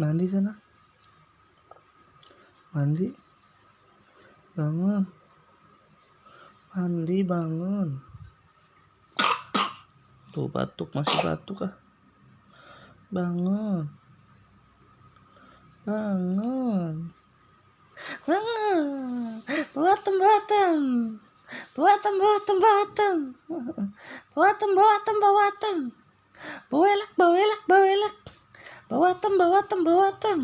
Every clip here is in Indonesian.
Mandi sana. Mandi. Bangun. Mandi, bangun. Tuh batuk, masih batuk ah. Bangun. Bangun. Bangun. Bottom. Bawelak. Bottom.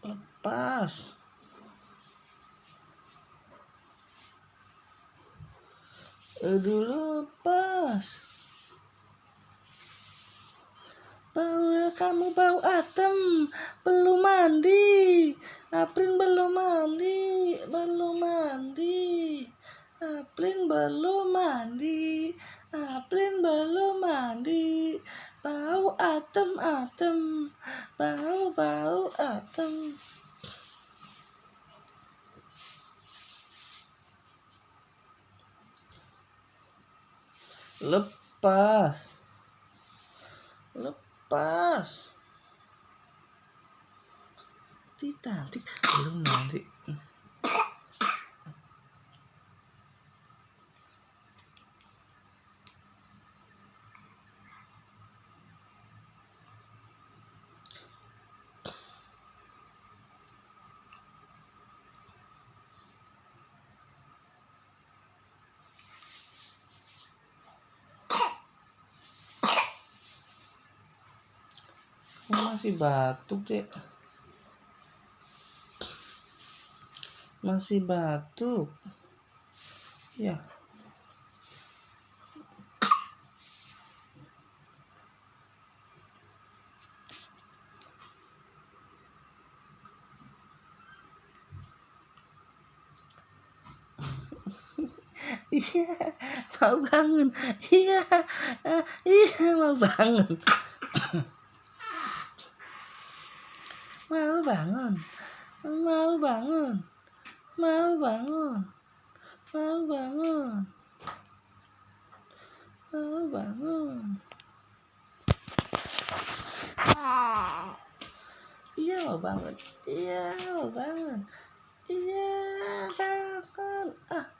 Lepas. Aduh, lepas. Kamu bau atem. Belum mandi. Afrin belum mandi. Afrin belum mandi. Bau atem. Bau atem. Lepas. Cantik belum mandi. Masih batuk deh. Masih batuk. Ya. Iya, mau bangun. Iya, mau bangun. Mau bangun. Iya, mau bangun. Iya, bangun.